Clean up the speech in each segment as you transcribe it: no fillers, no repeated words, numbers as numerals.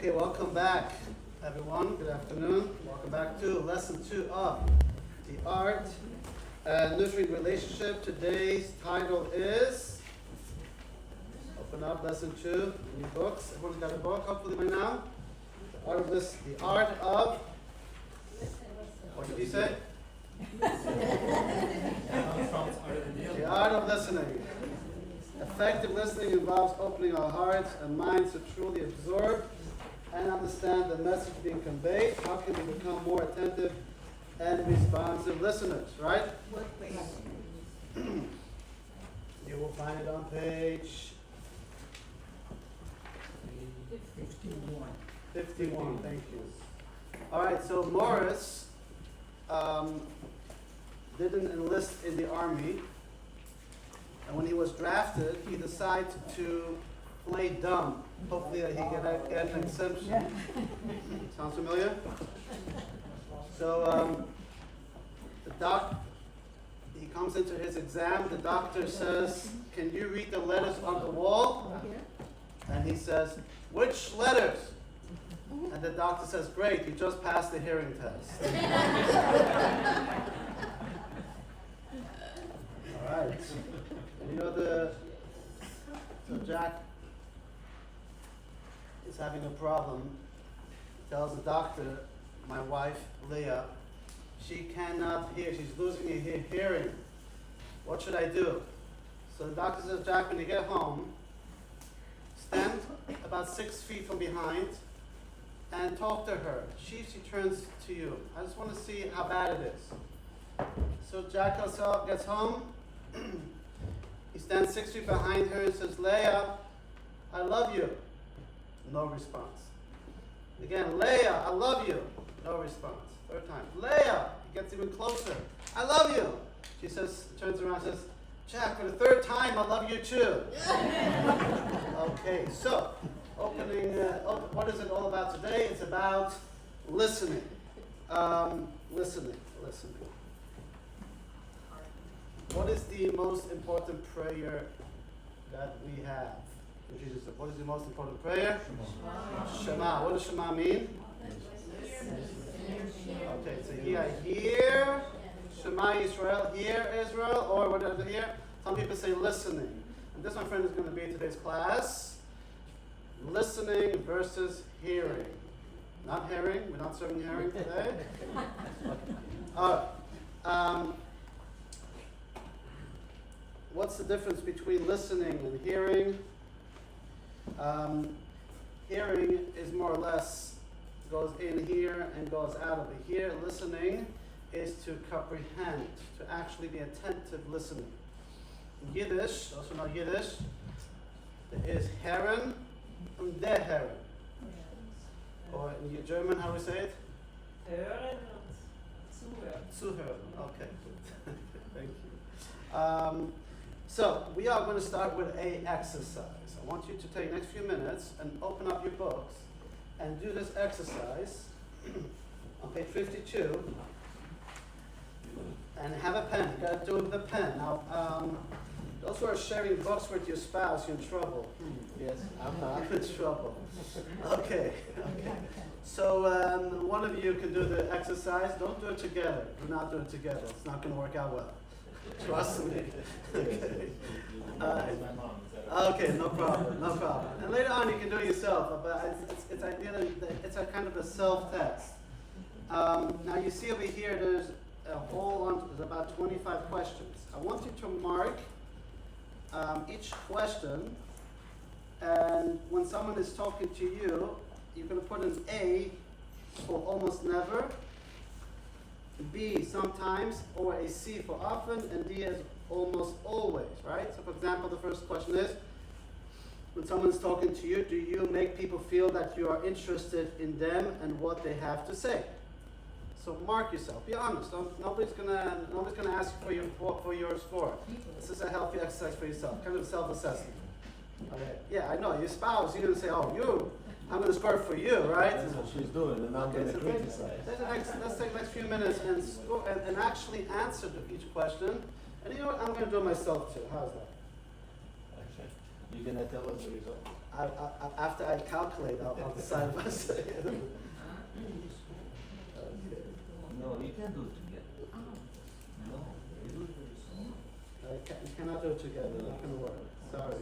Okay, welcome back, everyone. Good afternoon. Welcome back to lesson 2 of the art and nurturing relationship. Today's title is, open up lesson 2 in your books. Everyone's got a book, hopefully by now. The art of, what did he say? The art of listening. Effective listening involves opening our hearts and minds to truly absorb and understand the message being conveyed. How can we become more attentive and responsive listeners, right? What page? You will find it on page 51, thank you. All right, so Morris didn't enlist in the army. And when he was drafted, he decided to play dumb. Hopefully that he get an exemption. Sounds familiar? So he comes into his exam. The doctor says, "Can you read the letters on the wall?" And he says, "Which letters?" And the doctor says, "Great, you just passed the hearing test." All right. You know so Jack is having a problem. He tells the doctor, my wife, Leah, she cannot hear. She's losing her hearing. What should I do? So the doctor says, Jack, when you get home, stand about 6 feet from behind and talk to her. She turns to you. I just want to see how bad it is. So Jack gets home. He stands 6 feet behind her and says, Leah, I love you. No response. Again, Leah, I love you. No response. Third time, Leah. He gets even closer. I love you. She turns around and says, Jack, for the third time, I love you too. Okay, so what is it all about today? It's about listening. Listening. What is the most important prayer that we have? Jesus said, what is the most important prayer? Shema. What does Shema mean? Okay, so here I hear. Shema Israel, hear Israel, or what does it hear? Some people say listening. And this, my friend, is going to be today's class. Listening versus hearing. Not hearing. We're not serving hearing today. All right. What's the difference between listening and hearing? Hearing is more or less goes in here and goes out over here. Listening is to comprehend, to actually be attentive listening. In Yiddish, those who know Yiddish, there is Herren and der Herren. Or in German, how do we say it? Hören und zuhören. Zuhören. Okay. Thank you. So we are going to start with an exercise. I want you to take the next few minutes and open up your books and do this exercise on page 52 and have a pen. You got to do it with a pen. Now, those who are sharing books with your spouse, you're in trouble. Yes, I'm not. You're in trouble. Okay. So one of you can do the exercise. Don't do it together. Do not do it together. It's not going to work out well. Trust me. Okay, no problem. And later on, you can do it yourself. But it's a kind of a self-test. Now you see over here, there's there's about 25 questions. I want you to mark each question, and when someone is talking to you, you're going to put an A for almost never, B sometimes, or a C for often, and D is almost always, right? So for example, the first question is, when someone's talking to you, do you make people feel that you are interested in them and what they have to say? So mark yourself. Be honest. Nobody's gonna ask you for your score. This is a healthy exercise for yourself, kind of self-assessment. Okay. Yeah, I know. Your spouse, you're gonna say, I'm going to score for you, right? That's what she's doing, and I'm going to criticize. Let's take the next few minutes and actually answer to each question. And you know what? I'm going to do it myself too. How's that? Okay. You're going to tell us the result. After I calculate, I'll decide if I say it. Okay. No, you can do it together. No, you do it You cannot do it together, not gonna work, sorry.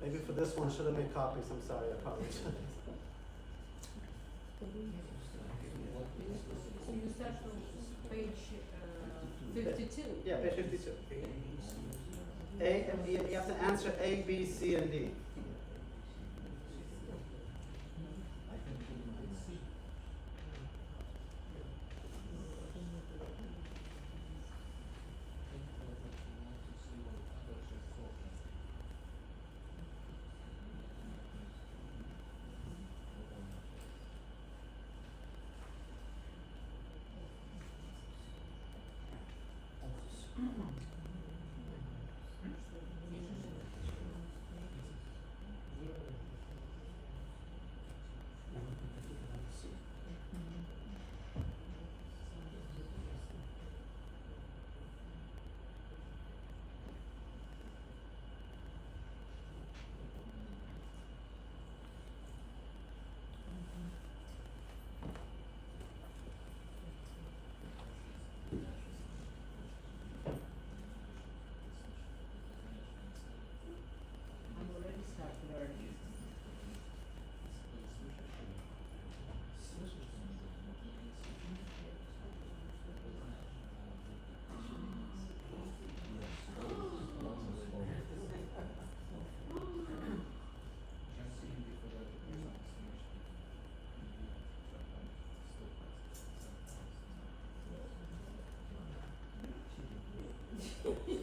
Maybe for this one, should have made copies, I'm sorry, I apologize. So you start from page 52. Yeah, page 52. You have to answer A, B, C, and D. I'm already start learning.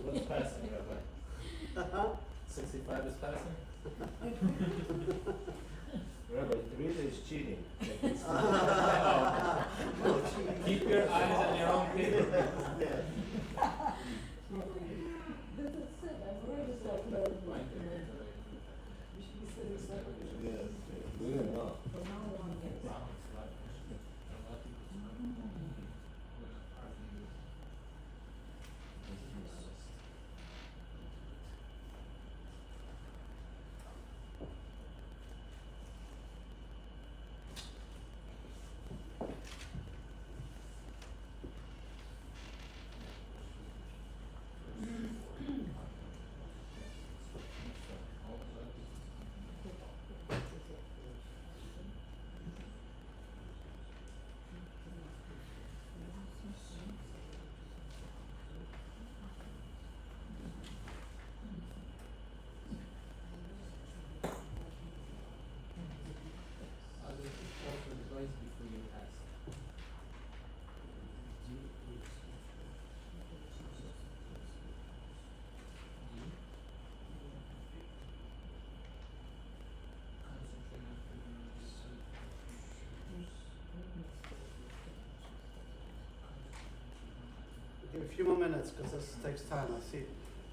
What's passing, Rabbi? 65 is passing? Rabbi, 3 is cheating. Keep your eyes on your own paper. Yes, we don't know. From now on, yes. Give a few more minutes, because this takes time, I see.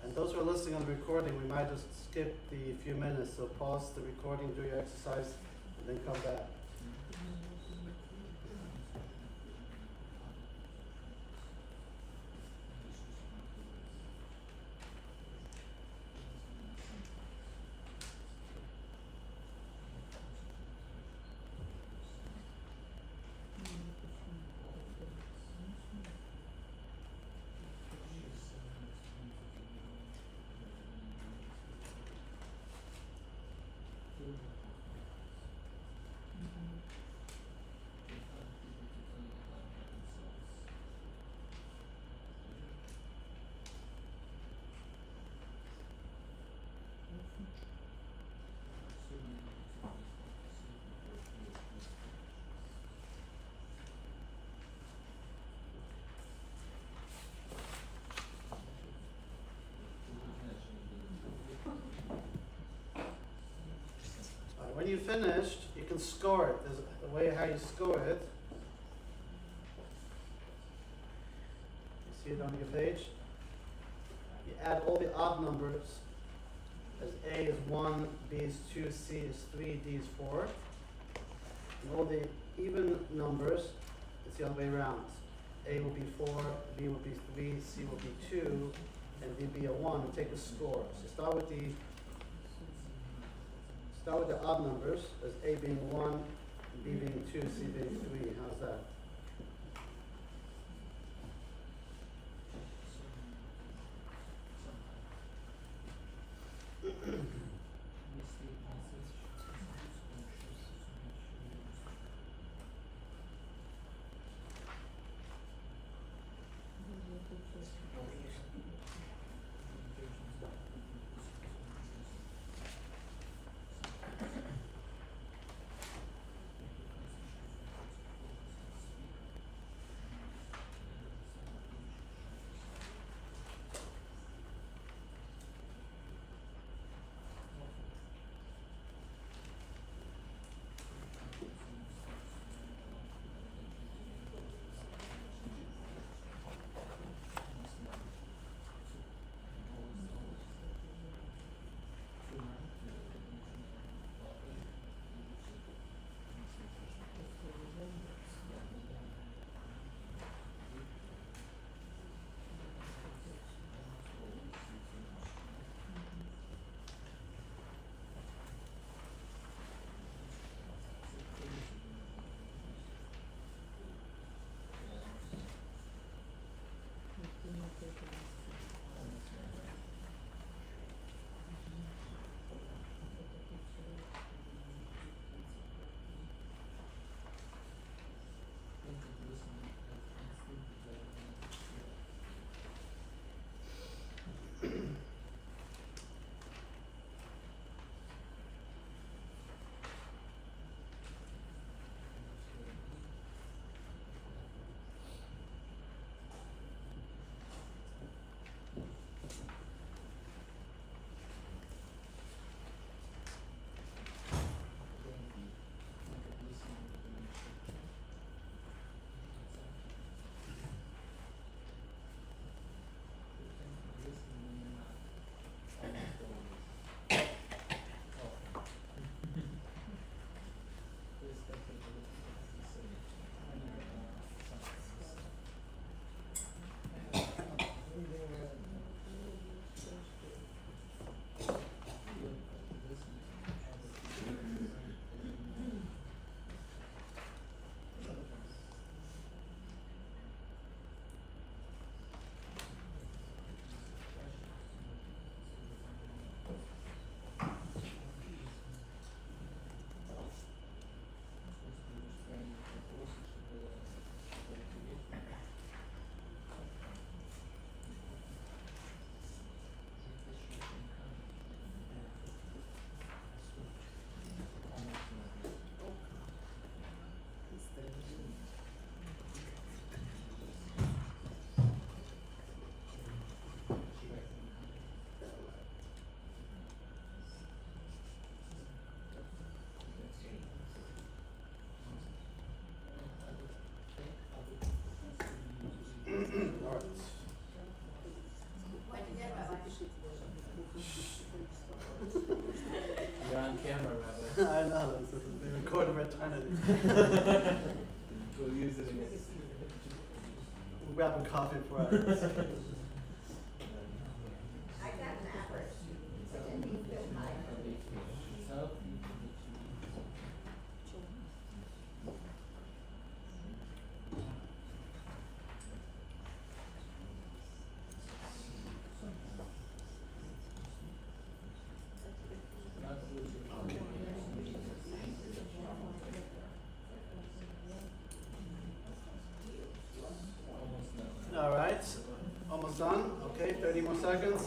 And those who are listening on the recording, we might just skip the few minutes, so pause the recording, do your exercise, and then come back. When you finished, you can score it. There's a way how you score it. You see it on your page? You add all the odd numbers. As A is 1, B is 2, C is 3, D is 4. And all the even numbers, it's the other way around. A will be 4, B will be 3, C will be 2, and D will be a 1. And take a score. So start start with the odd numbers, as A being 1, B being 2, C being 3. How's that? You're on camera, Rabbi. I know, they record for eternity. We'll use it again. We'll grab a coffee for us. I got an average. I didn't even feel high. All right, almost done. Okay, 30 more seconds.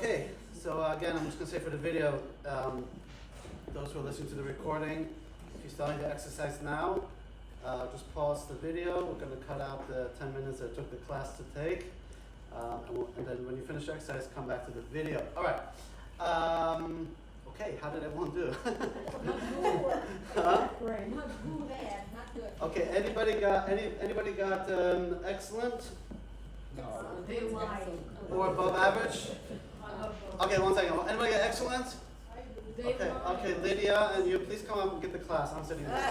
Okay, so again, I'm just gonna say for the video, those who are listening to the recording, if you're starting to exercise now, just pause the video. We're gonna cut out the 10 minutes that it took the class to take. And then when you finish exercise, come back to the video. All right. Okay, how did everyone do? Huh? Right. Not bad, not good. Okay, anybody got excellent They lied. or above average? Okay, one second. Anybody got excellent? They Okay, lied. okay, Lydia, and you please come up and get the class. I'm sitting there. Oh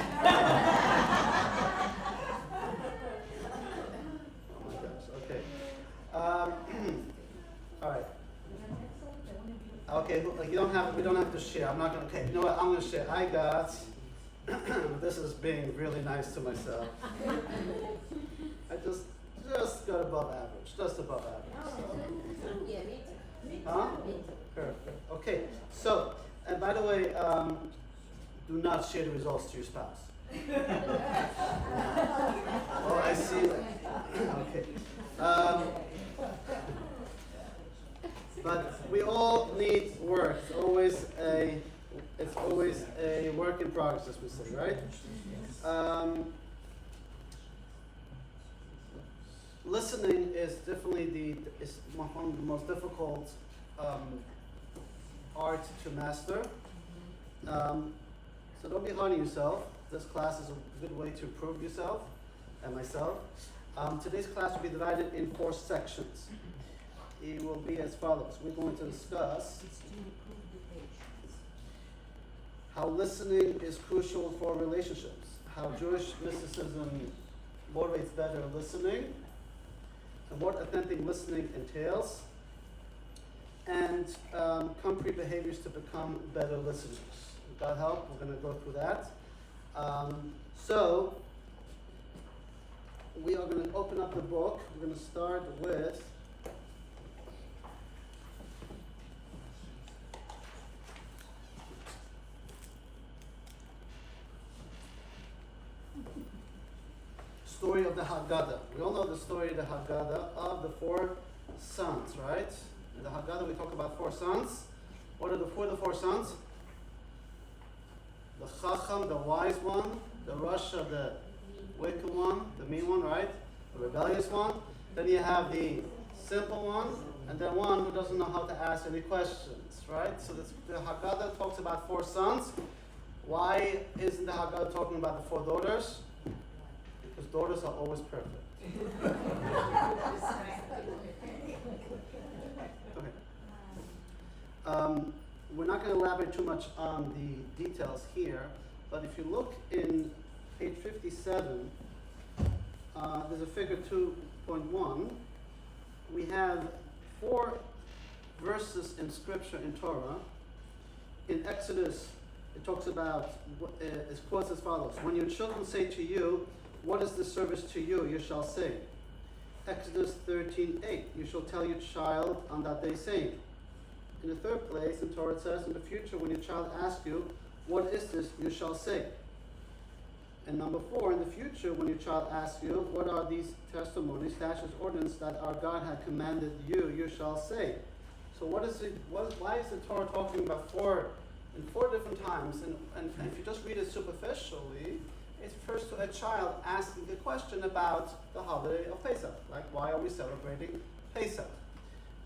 my gosh. Okay. All right. Okay, you don't have. We don't have to share. I'm not gonna. Okay, you know what? I'm gonna share. I got. This is being really nice to myself. I just got above average. Just above average. So. Yeah, me too. Huh? Perfect. Okay. So, and by the way, do not share the results to your spouse. Oh, I see. Okay. But we all need work. It's always a work in progress, as we say, right? Listening is definitely one of the most difficult art to master. So don't be hard on yourself. This class is a good way to improve yourself and myself. Today's class will be divided in 4 sections. It will be as follows. We're going to discuss how listening is crucial for relationships, how Jewish mysticism motivates better listening, and what authentic listening entails, and concrete behaviors to become better listeners. With God help, we're going to go through that. So, we are going to open up the book. We're going to start with story of the Haggadah. We all know the story of the Haggadah of the 4 sons, right? In the Haggadah we talk about 4 sons. What are the 4 sons? The Chacham, the wise one, the Rasha, the wicked one, the mean one, right? The rebellious one. Then you have the simple one, and then one who doesn't know how to ask any questions, right? So the Haggadah talks about 4 sons. Why isn't the Haggadah talking about the 4 daughters? Because daughters are always perfect. Okay. We're not going to elaborate too much on the details here, but if you look in page 57, there's a figure 2.1. We have 4 verses in Scripture in Torah. In Exodus, it talks about, it quotes as follows: "When your children say to you, 'What is this service to you?' you shall say." Exodus 13:8, "You shall tell your child on that day, saying." In the 3rd place, in Torah it says, "In the future, when your child asks you, 'What is this?' you shall say." And number 4, in the future, when your child asks you, "What are these testimonies, statutes, ordinances that our God had commanded you?" you shall say. So why is the Torah talking about 4 different times? And if you just read it superficially, it refers to a child asking a question about the holiday of Pesach, like why are we celebrating Pesach?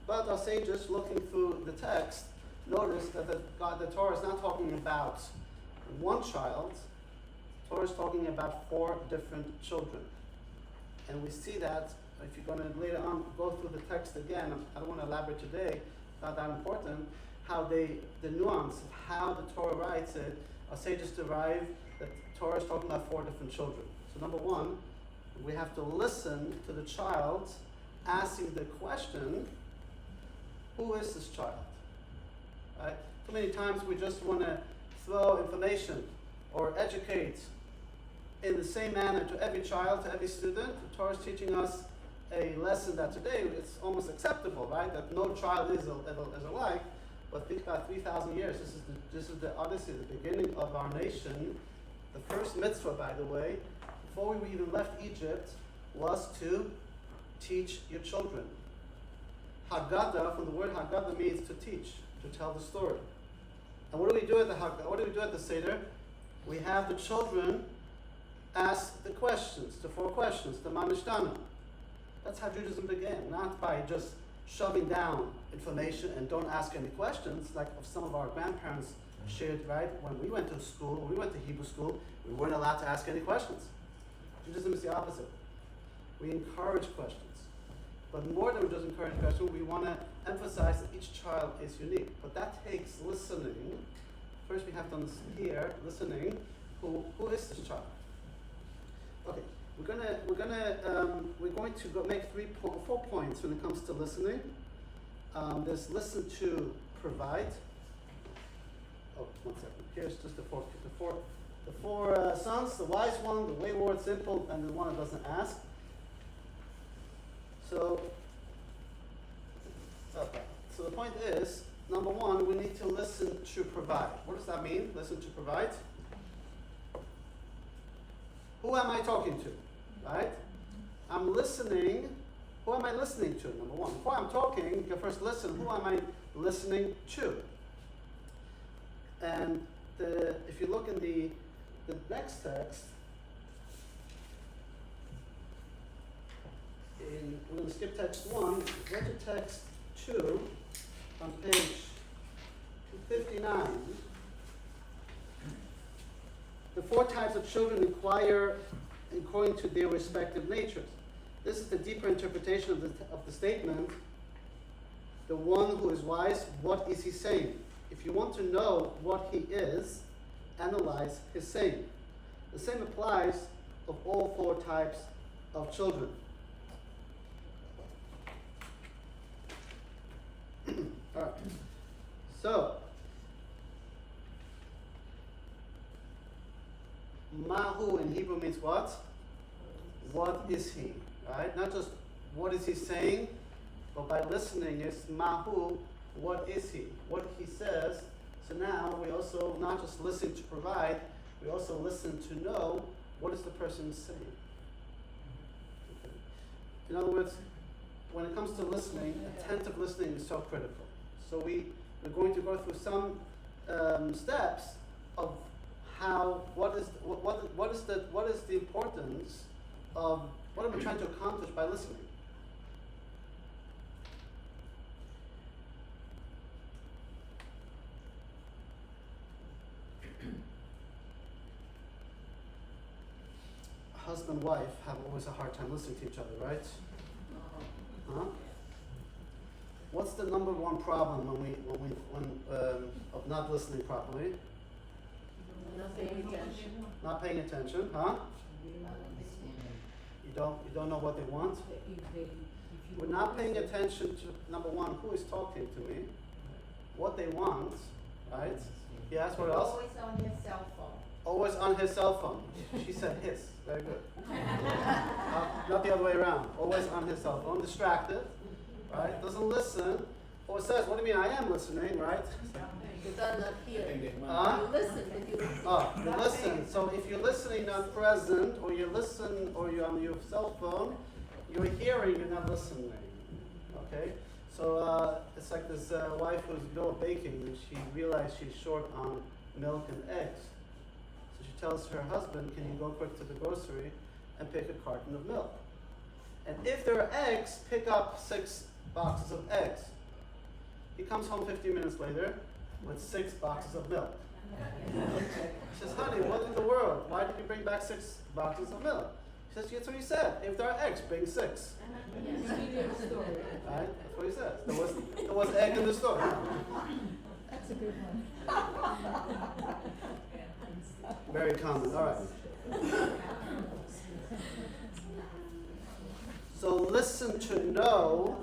But our sages, looking through the text, notice that the Torah is not talking about one child. The Torah is talking about 4 different children. And we see that, if you're going to later on go through the text again, I don't want to elaborate today, it's not that important, how the nuance of how the Torah writes it, our sages derive that the Torah is talking about 4 different children. So number 1, we have to listen to the child asking the question, who is this child? Right? Too many times we just want to throw information or educate in the same manner to every child, to every student. The Torah is teaching us a lesson that today it's almost acceptable, right? That no child is alike. But think about 3,000 years. This is the Odyssey, the beginning of our nation. The first mitzvah, by the way, before we even left Egypt, was to teach your children Haggadah, from the word Haggadah, means to teach, to tell the story. And what do we do at the Haggadah? What do we do at the Seder? We have the children ask the questions, the 4 questions, the Manishtana. That's how Judaism began, not by just shoving down information and don't ask any questions, like some of our grandparents shared, right? When we went to school, when we went to Hebrew school, we weren't allowed to ask any questions. Judaism is the opposite. We encourage questions. But more than just encourage questions, we want to emphasize that each child is unique. But that takes listening. First we have to hear, listening, who is this child? Okay, we're going to make 4 points when it comes to listening. There's listen to provide. Oh, 1 second. Here's just the four sons: the wise one, the wayward, simple, and the one that doesn't ask. So the point is, number 1, we need to listen to provide. What does that mean? Listen to provide. Who am I talking to? Right? I'm listening. Who am I listening to? Number 1. Before I'm talking, you first listen. Who am I listening to? And if you look in the next text, we're going to skip text 1, go to text 2 on page 259. The 4 types of children inquire according to their respective natures. This is the deeper interpretation of the statement, the one who is wise, what is he saying? If you want to know what he is, analyze his saying. The same applies of all 4 types of children. All right. So, Mahu in Hebrew means what? What is he? Right? Not just what is he saying, but by listening is Mahu, what is he? What he says. So now we also not just listen to provide, we also listen to know what is the person saying. Okay. In other words, when it comes to listening, attentive listening is so critical. So we're going to go through some steps of how what is the importance of what am I trying to accomplish by listening. Husband, wife have always a hard time listening to each other, right? Huh? What's the number 1 problem of not listening properly? Not paying attention. Not paying attention, huh? You don't know what they want. We're not paying attention to number 1, who is talking to me, what they want, right? Yes, what else? Always on his cell phone. Always on his cell phone. She said his. Very good. Not the other way around. Always on his cell phone, distracted, right? Doesn't listen. Or says, what do you mean? I am listening, right? You does not hear. Huh? You listen, but you listen. Oh, you listen. So if you're listening, not present, or you listen, or you're on your cell phone, you're hearing, you're not listening. Okay? So it's like this wife who's middle of baking, and she realized she's short on milk and eggs. So she tells her husband, can you go quick to the grocery and pick a carton of milk? And if there are eggs, pick up 6 boxes of eggs. He comes home 15 minutes later with 6 boxes of milk. She says, honey, what in the world? Why did you bring back 6 boxes of milk? She says, that's what you said. If there are eggs, bring 6. Right? That's what he says. There was egg in the store. That's a good one. Very common. All right. So listen to know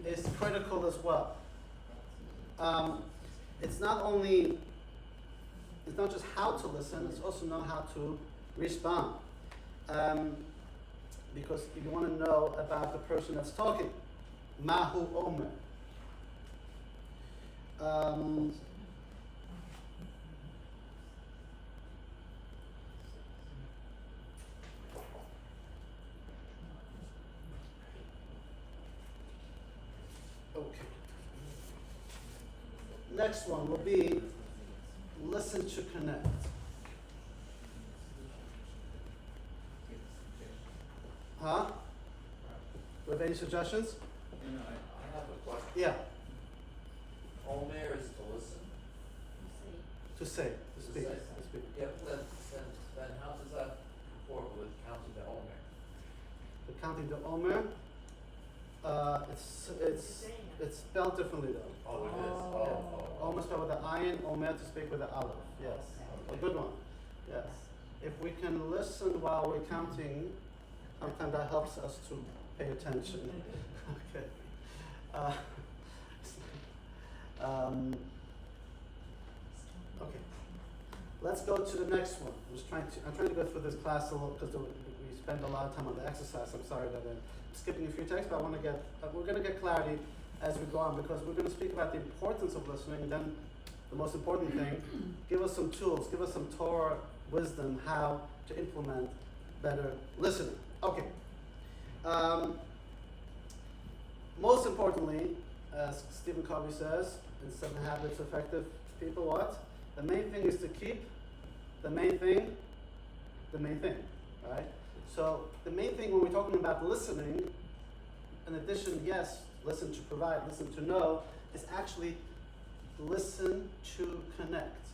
is critical as well. It's not just how to listen, it's also know how to respond. Because you want to know about the person that's talking. Mahu Omer. next one will be listen to connect. Huh? Do you have any suggestions? I have a question. Yeah, Omer is to listen. to say, to speak, to speak. Yeah, then how does that comport with counting the Omer? The counting the Omer, it's spelled differently though. Oh, it is. Yeah. Omer spelled with the ayin, Omer to speak with the aleph. Yes, a good one. Yes. If we can listen while we're counting, sometimes that helps us to pay attention. Okay. Okay. Let's go to the next one. I'm trying to go through this class a little because we spend a lot of time on the exercise. I'm sorry that I'm skipping a few texts, but we're going to get clarity as we go on because we're going to speak about the importance of listening, and then the most important thing, give us some tools, give us some Torah wisdom how to implement better listening. Okay. Most importantly, as Stephen Covey says in 7 Habits of Effective People, what? The main thing is to keep the main thing, right? So the main thing when we're talking about listening, in addition, yes, listen to provide, listen to know, is actually listen to connect.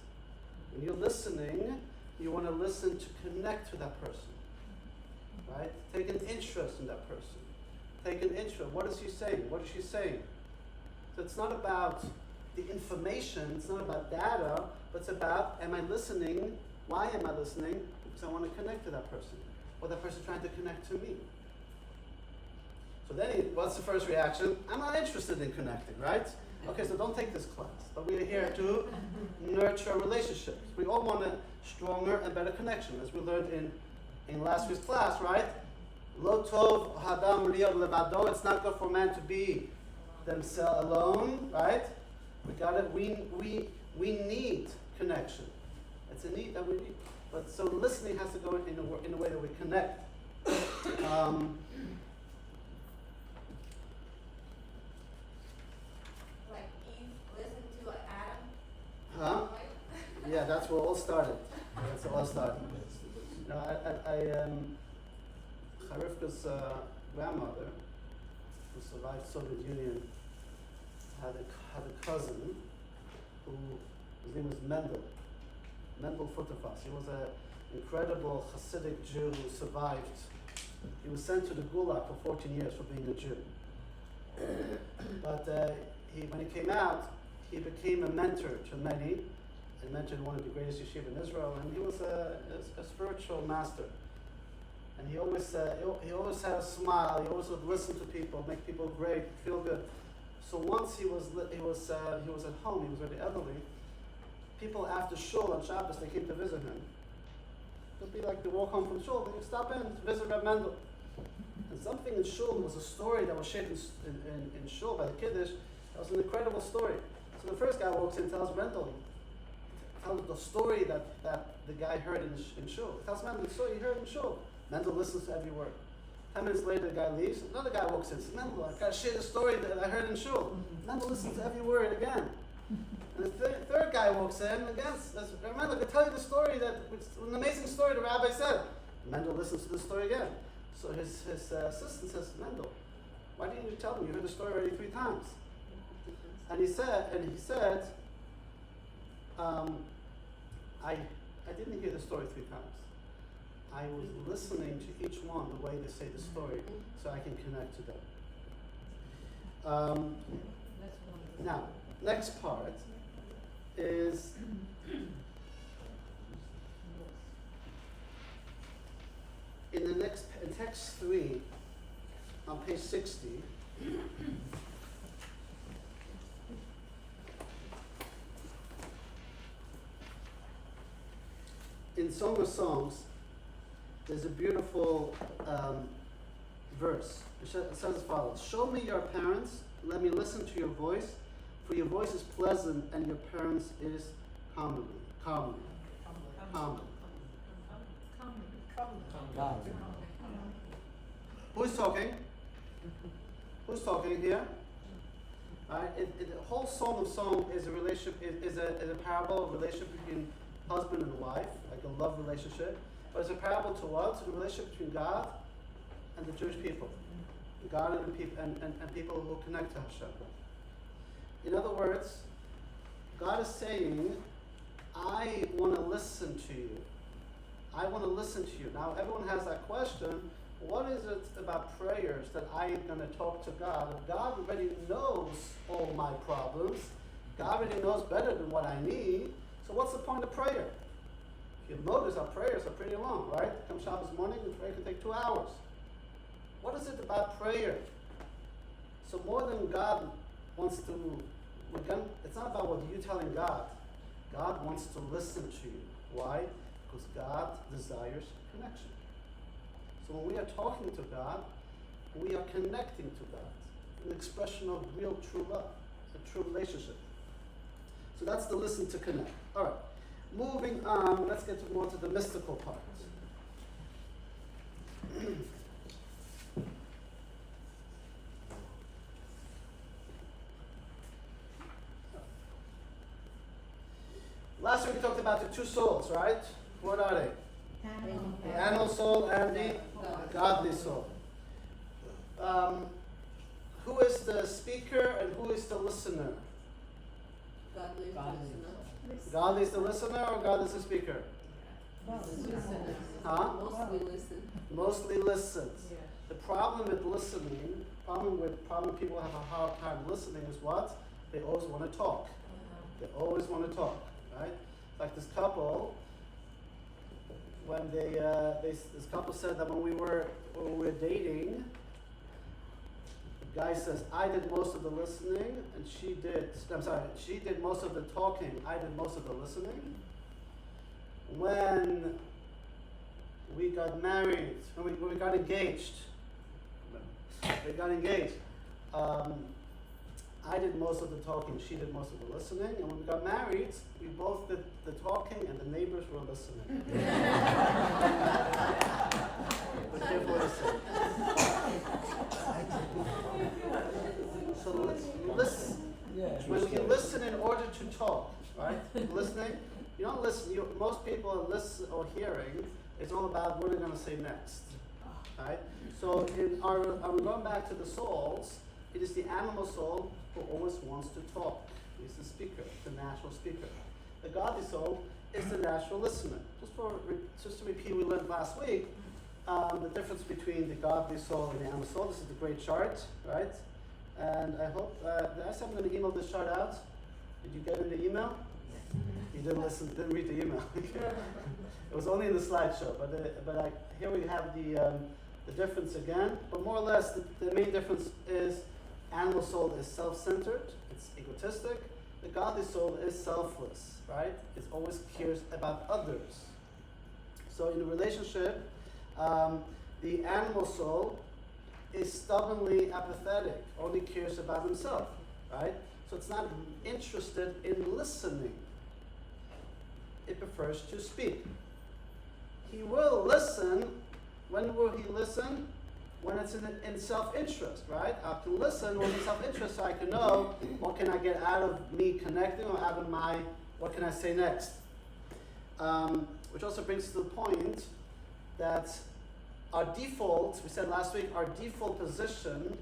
When you're listening, you want to listen to connect to that person, right? Take an interest in that person. Take an interest. What is he saying? What is she saying? So it's not about the information, it's not about data, but it's about, am I listening? Why am I listening? Because I want to connect to that person. Or that person trying to connect to me. So then, what's the first reaction? I'm not interested in connecting, right? Okay, so don't take this class. But we are here to nurture relationships. We all want a stronger and better connection, as we learned in last week's class, right? Lo tov hadam li'od levado. It's not good for man to be themselves alone, right? We need connection. It's a need that we need. But so listening has to go in a way that we connect. Like Eve listened to Adam. Huh? Yeah, that's where it all started. That's all started. No, Charifka's grandmother, who survived Soviet Union, had a cousin who, his name was Mendel Futterfass. He was an incredible Hasidic Jew who survived. He was sent to the Gulag for 14 years for being a Jew. But when he came out, he became a mentor to many, and mentored one of the greatest yeshiva in Israel, and he was a spiritual master. And he always had a smile. He always would listen to people, make people great, feel good. So once he was at home. He was very elderly. People after shul on Shabbos, they came to visit him. It would be like they walk home from shul. They would stop in to visit Reb Mendel. And something in shul, there was a story that was shared in shul by the Kiddush. That was an incredible story. So the first guy walks in, tells Mendel, tells the story that the guy heard in shul. He tells Mendel the story he heard in shul. Mendel listens to every word. 10 minutes later, the guy leaves. Another guy walks in. Says, Mendel, I got to share the story that I heard in shul. Mendel listens to every word again. And the third guy walks in again. Says, Mendel, I can tell you the story an amazing story the rabbi said. Mendel listens to the story again. So his assistant says, Mendel, why didn't you tell me? You heard the story already 3 times. And he said, I didn't hear the story 3 times. I was listening to each one the way they say the story, so I can connect to them. Now, next part is in text 3 on page 60. In Song of Songs, there's a beautiful verse. It says as follows: "Show me your parents, let me listen to your voice, for your voice is pleasant and your parents is common." Who's talking? Who's talking here? Right? The whole Song of Song is a relationship, is a parable of relationship between husband and wife, like a love relationship. But it's a parable to what? To the relationship between God and the Jewish people. God and people who connect to Hashem. In other words, God is saying, I want to listen to you. I want to listen to you. Now, everyone has that question. What is it about prayers that I am going to talk to God? If God already knows all my problems, God already knows better than what I need, so what's the point of prayer? If you notice, our prayers are pretty long, right? Come Shabbos morning, the prayer can take 2 hours. What is it about prayer? So more than God wants to, it's not about what you're telling God. God wants to listen to you. Why? Because God desires connection. So when we are talking to God, we are connecting to God. An expression of real true love, a true relationship. So that's the listen to connect. All right. Moving on, let's get more to the mystical part. Last week we talked about the two souls, right? What are they? The animal soul and the godly soul. Who is the speaker and who is the listener? Godly listener. God is the listener or God is the speaker? Listener. Huh? Mostly listen. Mostly listens. Yeah. The problem with listening, problem people have a hard time listening is what? They always want to talk. They always want to talk, right? Like this couple, when this couple said that when we were dating, the guy says, I did most of the listening and she did most of the talking, I did most of the listening. When we got married, when we got engaged, I did most of the talking, she did most of the listening, and when we got married, we both did the talking and the neighbors were listening. Be careful what I say. So listen. When you listen in order to talk, right? Listening, you don't listen. Most people are listen or hearing. It's all about what are they going to say next, right? So I'm going back to the souls. It is the animal soul who always wants to talk. He's the speaker, the natural speaker. The godly soul is the natural listener. Just to repeat, we learned last week the difference between the godly soul and the animal soul. This is the great chart, right? And I hope, did I say I'm going to email this chart out? Did you get in the email? You didn't read the email. It was only in the slideshow, but here we have the difference again. But more or less, the main difference is animal soul is self-centered, it's egotistic. The godly soul is selfless, right? It always cares about others. So in a relationship, the animal soul is stubbornly apathetic, only cares about himself, right? So it's not interested in listening. It prefers to speak. He will listen. When will he listen? When it's in self-interest, right? I have to listen when it's self-interest so I can know what can I get out of me connecting or out of what can I say next? Which also brings to the point that our default, we said last week, our default position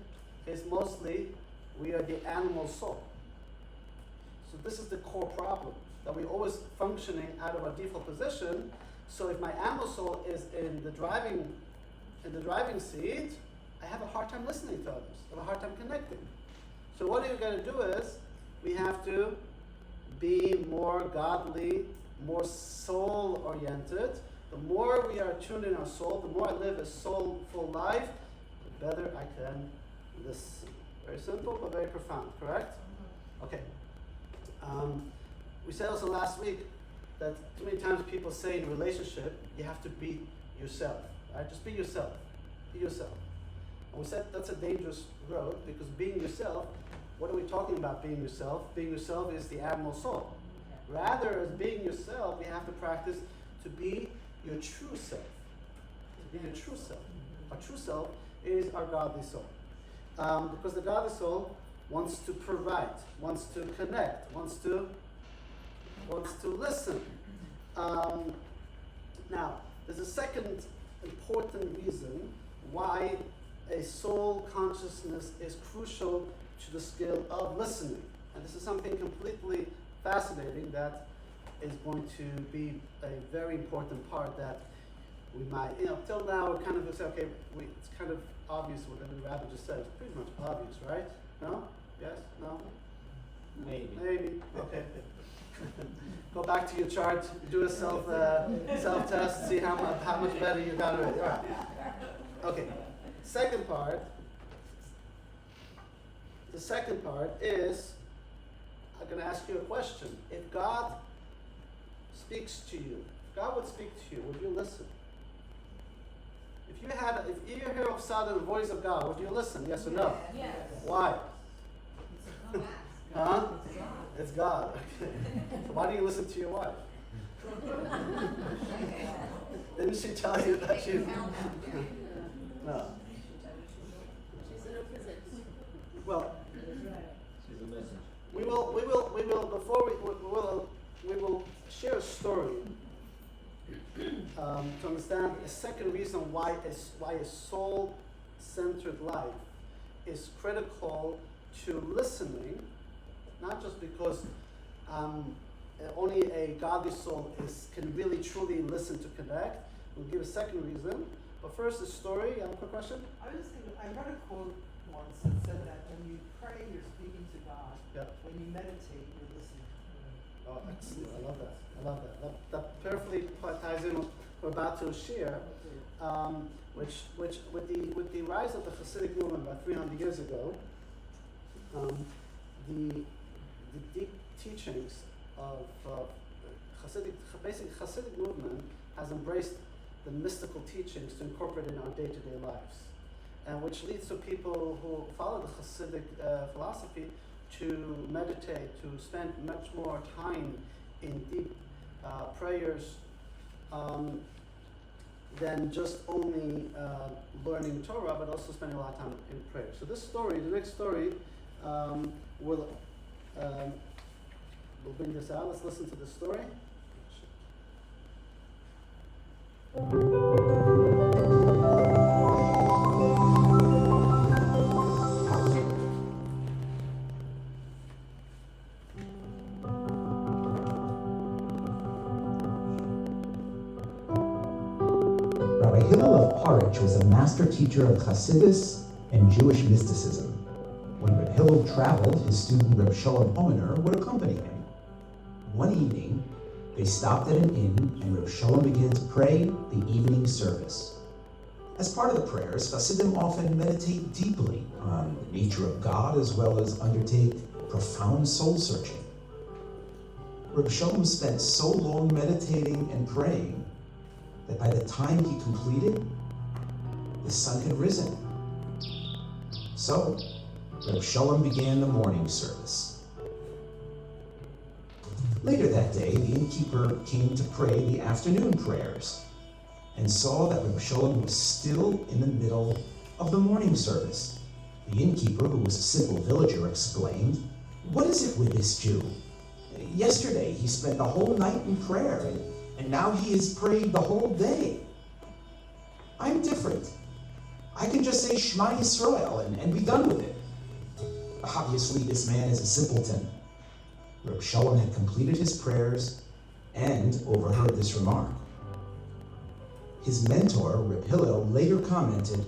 is mostly we are the animal soul. So this is the core problem, that we're always functioning out of our default position. So if my animal soul is in the driving seat, I have a hard time listening to others. I have a hard time connecting. So what we're going to do is we have to be more godly, more soul-oriented. The more we are tuned in our soul, the more I live a soulful life, the better I can listen. Very simple, but very profound, correct? Okay. We said also last week that too many times people say in a relationship, you have to be yourself, right? Just be yourself. Be yourself. And we said that's a dangerous road because being yourself, what are we talking about being yourself? Being yourself is the animal soul. Rather, as being yourself, we have to practice to be your true self. To be your true self. Our true self is our godly soul. Because the godly soul wants to provide, wants to connect, wants to listen. Now, there's a second important reason why a soul consciousness is crucial to the skill of listening. And this is something completely fascinating that is going to be a very important part that we might, till now we kind of say, okay, it's kind of obvious what the rabbi just said. It's pretty much obvious, right? No? Yes? No? Maybe. Okay. Go back to your chart, do a self test, see how much better you got it. All right. Okay. The second part is, I'm going to ask you a question. If God speaks to you, if God would speak to you, would you listen? If you hear of sudden the voice of God, would you listen? Yes or no? Yes. Why? Huh? It's God. Okay. So why do you listen to your wife? Didn't she tell you that she? No. She's a representative. Well, She's a messenger. we will share a story to understand a second reason why a soul-centered life is critical to listening, not just because only a godly soul can really truly listen to connect. We'll give a second reason, but first a story. You have a quick question? I was thinking, I read a quote once that said that when you pray, you're speaking to God. Yeah. When you meditate, you're listening. Oh, excellent. I love that. That perfectly ties in with what we're about to share, which with the rise of the Hasidic movement about 300 years ago, the deep teachings of Hasidic movement has embraced the mystical teachings to incorporate in our day-to-day lives, and which leads to people who follow the Hasidic philosophy to meditate, to spend much more time in deep prayers than just only learning Torah, but also spending a lot of time in prayer. So this story, the next story, will bring this out. Let's listen to the story. Rabbi Hillel of Parich was a master teacher of Hasidus and Jewish mysticism. When Reb Hillel traveled, his student Reb Sholem Omener would accompany him. One evening, they stopped at an inn and Reb Sholem began to pray the evening service. As part of the prayers, Hasidim often meditate deeply on the nature of God as well as undertake profound soul searching. Reb Sholem spent so long meditating and praying that by the time he completed, the sun had risen. So, Reb Sholem began the morning service. Later that day, the innkeeper came to pray the afternoon prayers and saw that Reb Sholem was still in the middle of the morning service. The innkeeper, who was a simple villager, exclaimed, "What is it with this Jew? Yesterday he spent the whole night in prayer, and now he has prayed the whole day. I'm different. I can just say Shema Yisrael and be done with it." Obviously, this man is a simpleton. Reb Sholem had completed his prayers and overheard this remark. His mentor, Reb Hillel, later commented,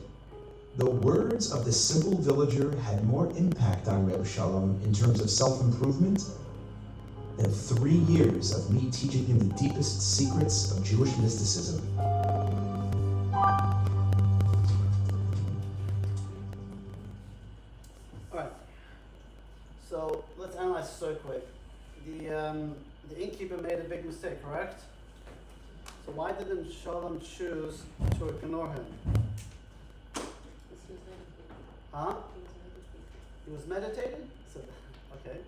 "The words of the simple villager had more impact on Reb Sholem in terms of self-improvement than 3 years of me teaching him the deepest secrets of Jewish mysticism." All right. So let's analyze the story quick. The innkeeper made a big mistake, correct? So why didn't Sholem choose to ignore him? Huh? He was meditating? So, okay.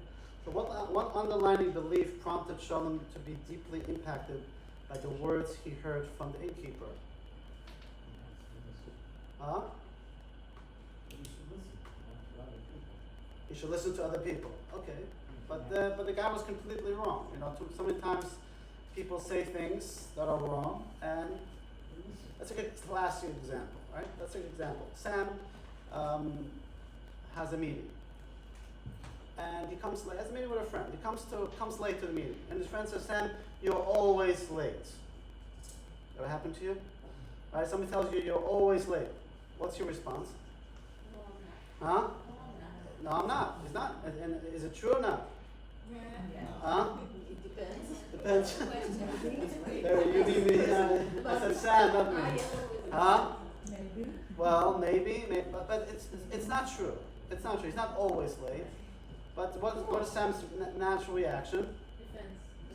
So what underlying belief prompted Sholem to be deeply impacted by the words he heard from the innkeeper? Huh? He should listen to other people. Okay, but the guy was completely wrong. You know, so many times people say things that are wrong, and that's a good classic example, right? That's a good example. Sam has a meeting, and he comes late. Has a meeting with a friend. He comes late to the meeting, and his friend says, "Sam, you're always late." Ever happened to you? Right? Somebody tells you you're always late. What's your response? No, I'm not. Huh? No, I'm not. No, I'm not. It's not. And is it true or not? Yeah. Huh? It depends. Depends. There, you leave me. I said Sam, not me. I am always. Huh? Maybe. Well, maybe, but it's not true. It's not true. He's not always late. But what is Sam's natural reaction?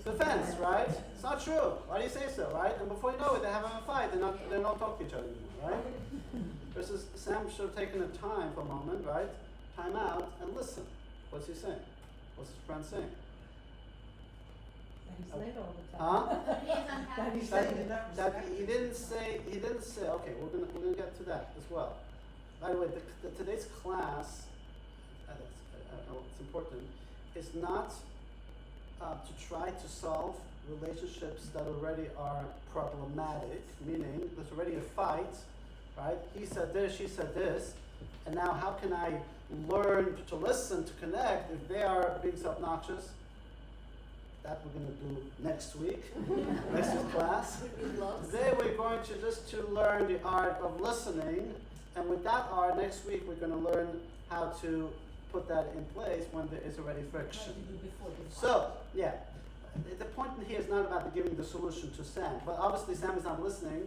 Defense, right? It's not true. Why do you say so, right? And before you know it, they're having a fight. They're not talking to each other anymore, right? Versus Sam should have taken the time for a moment, right? Time out and listen. What's he saying? What's his friend saying? That he's late all the Huh? time. He is unhappy. He's saying in that That respect. he didn't say. Okay, we're gonna get to that as well. By the way, today's class, it's important, is not to try to solve relationships that already are problematic. Meaning, there's already a fight, right? He said this, she said this, and now how can I learn to listen, to connect if they are being so obnoxious? That we're going to do next week, next week's class. Today we're going to learn the art of listening, and with that art, next week we're going to learn how to put that in place when there is already friction. So, yeah, the point in here is not about giving the solution to Sam, but obviously Sam is not listening.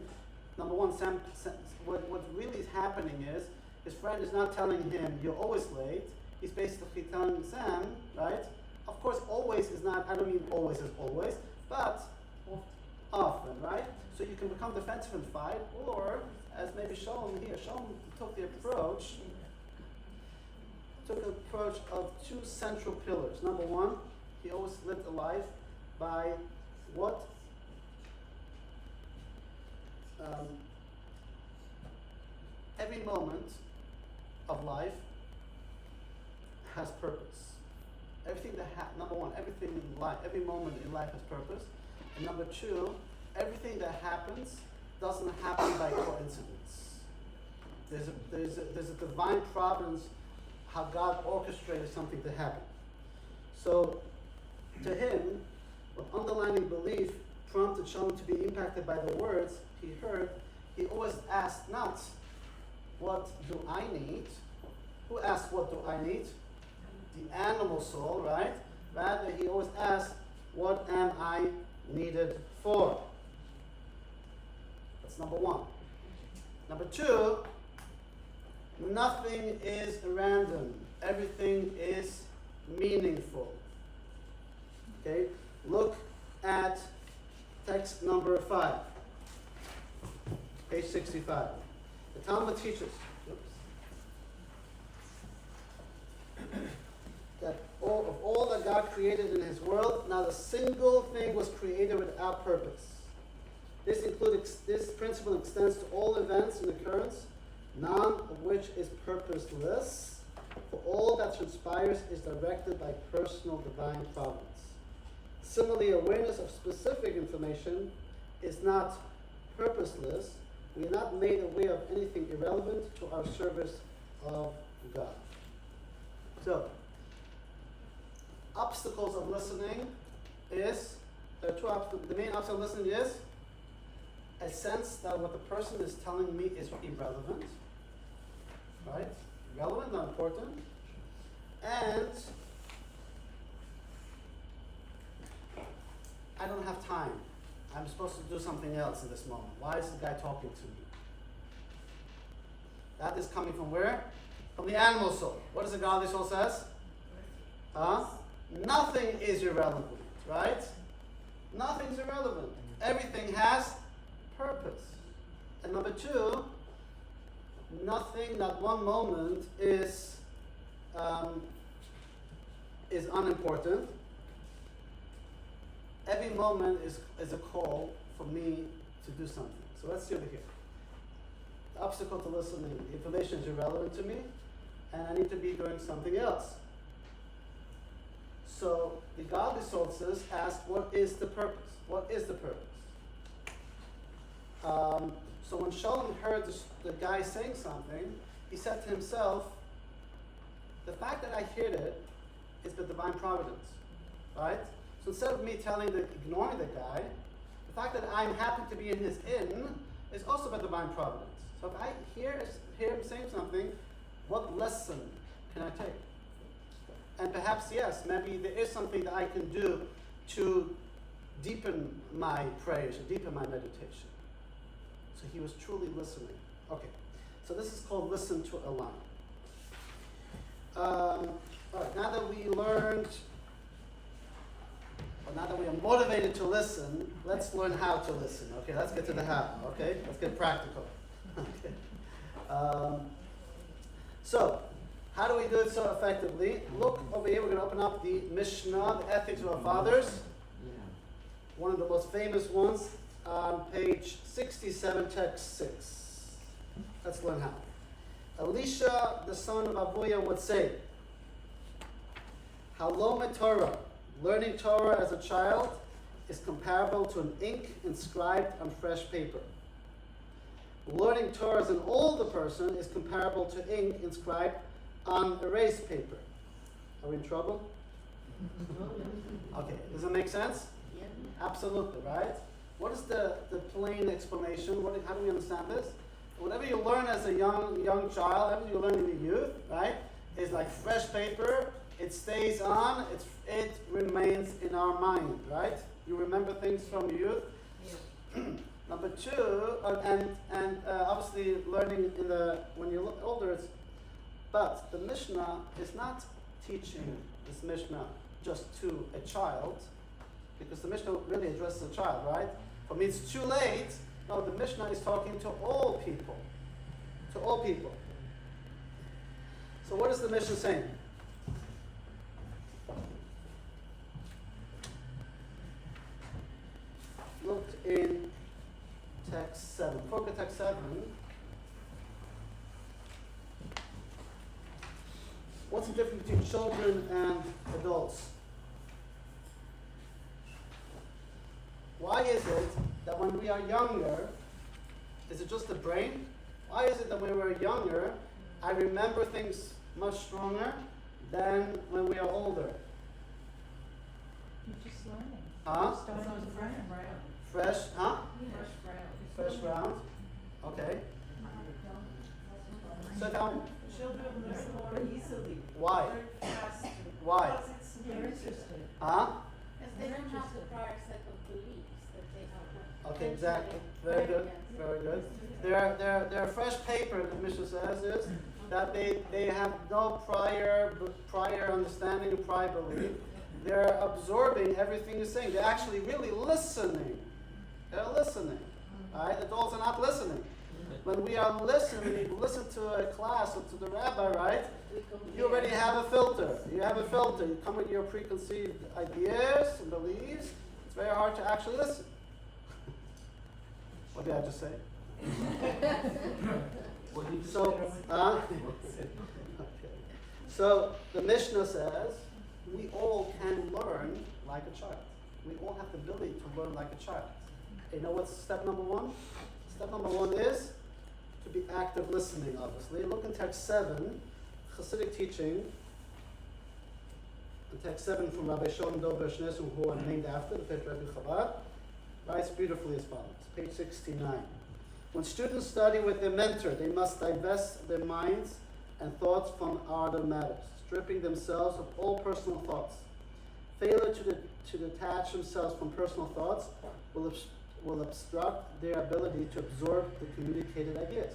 Number one, what really is happening is his friend is not telling him, you're always late. He's basically telling Sam, right? Of course, always is not, I don't mean always as always, but often, right? So you can become defensive and fight, or as maybe Shalom took the approach of two central pillars. Number one, he always lived a life by what every moment of life has purpose. Everything number one, everything in life, every moment in life has purpose. And number two, everything that happens doesn't happen by coincidence. There's a divine providence how God orchestrated something to happen. So, to him, with underlying belief prompted Shalom to be impacted by the words he heard, he always asked not, what do I need? Who asked, what do I need? The animal soul, right? Rather, he always asked, what am I needed for? That's number one. Number two, nothing is random. Everything is meaningful. Okay? Look at text number 5. Page 65. The Talmud teaches that of all that God created in his world, not a single thing was created without purpose. This principle extends to all events and occurrence, none of which is purposeless, for all that transpires is directed by personal divine providence. Similarly, awareness of specific information is not purposeless. We are not made aware of anything irrelevant to our service of God. So, obstacles of listening is, there are two obstacles. The main obstacle of listening is a sense that what the person is telling me is irrelevant. Right? Relevant, not important. And I don't have time. I'm supposed to do something else in this moment. Why is this guy talking to me? That is coming from where? From the animal soul. What does the godly soul says? Huh? Nothing is irrelevant, right? Nothing's irrelevant. Everything has purpose. And number two, nothing, not one moment is unimportant. Every moment is a call for me to do something. So let's see over here. The obstacle to listening, information is irrelevant to me, and I need to be doing something else. So the godly sources ask, what is the purpose? What is the purpose? So when Shalom heard the guy saying something, he said to himself, the fact that I heard it is the divine providence, right? So instead of me ignoring the guy, the fact that I'm happy to be in his inn is also by divine providence. So if I hear him saying something, what lesson can I take? And perhaps, yes, maybe there is something that I can do to deepen my prayers, to deepen my meditation. So he was truly listening. Okay, so this is called listen to Elam. All right, now that we learned, or now that we are motivated to listen, let's learn how to listen. Okay, let's get to the how. Okay, let's get practical. Okay. So, how do we do it so effectively? Look over here, we're going to open up the Mishnah, the Ethics of Our Fathers. One of the most famous ones on page 67, text 6. Let's learn how. Elisha, the son of Avuya, would say, Halom Torah, learning Torah as a child, is comparable to an ink inscribed on fresh paper. Learning Torah as an older person is comparable to ink inscribed on erased paper. Are we in trouble? Okay, does that make sense? Yeah. Absolutely, right? What is the plain explanation? How do we understand this? Whatever you learn as a young child, whatever you learn in the youth, right, is like fresh paper. It stays on. It remains in our mind, right? You remember things from your youth. Yeah. Number two, and obviously learning when you're older, but the Mishnah is not teaching this Mishnah just to a child, because the Mishnah really addresses a child, right? For me, it's too late. No, the Mishnah is talking to all people. To all people. So what is the Mishnah saying? Look in text 7. Look at text 7. What's the difference between children and adults? Why is it that when we are younger, is it just the brain? Why is it that when we're younger, I remember things much stronger than when we are older? You're just learning. Huh? Starting on the brain, right? Fresh, huh? Fresh ground. Fresh round. Okay. So now, Children learn more easily. why? Learn faster. Why? Because it's They're new. interested. Huh? Because they don't have the prior set of beliefs that they have. Okay, exactly. Very good. Very good. Their fresh paper, the Mishnah says, is that they have no prior understanding, prior belief. They're absorbing everything you're saying. They're actually really listening. They're listening. Right? Adults are not listening. When we are listening, you listen to a class or to the rabbi, right? You already have a filter. You have a filter. You come with your preconceived ideas and beliefs. It's very hard to actually listen. What did I just say? What did you So, say? okay. So the Mishnah says we all can learn like a child. We all have the ability to learn like a child. You know what's step number one? Step number one is to be active listening, obviously. Look in text 7, Hasidic teaching. In text 7 from Rabbi Shalom Dober Shnesu, who are named after the fifth Rebbe Chabad, writes beautifully as follows, page 69. When students study with their mentor, they must divest their minds and thoughts from other matters, stripping themselves of all personal thoughts. Failure to detach themselves from personal thoughts will obstruct their ability to absorb the communicated ideas.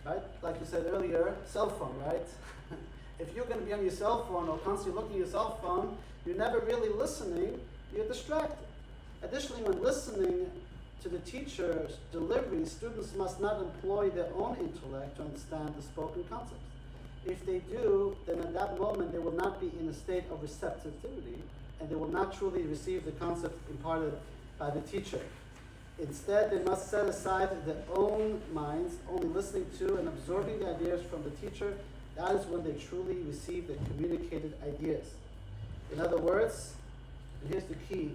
Right? Like you said earlier, cell phone, right? If you're going to be on your cell phone or constantly looking at your cell phone, you're never really listening, you're distracted. Additionally, when listening to the teacher's delivery, students must not employ their own intellect to understand the spoken concepts. If they do, then at that moment they will not be in a state of receptivity and they will not truly receive the concept imparted by the teacher. Instead, they must set aside their own minds, only listening to and absorbing the ideas from the teacher. That is when they truly receive the communicated ideas. In other words, and here's the key,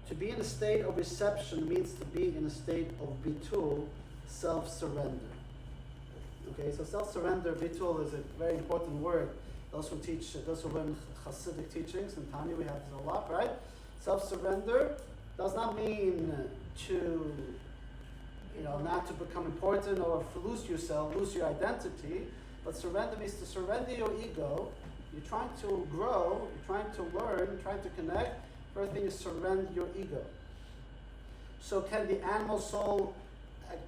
to be in a state of reception means to be in a state of bitul, self-surrender. Okay, so self-surrender, bitul, is a very important word. Those who learn Hasidic teachings, and Tanya, we have this a lot, right? Self-surrender does not mean to, not to become important or to lose yourself, lose your identity, but surrender means to surrender your ego. You're trying to grow, you're trying to learn, you're trying to connect. First thing is surrender your ego. So can the animal soul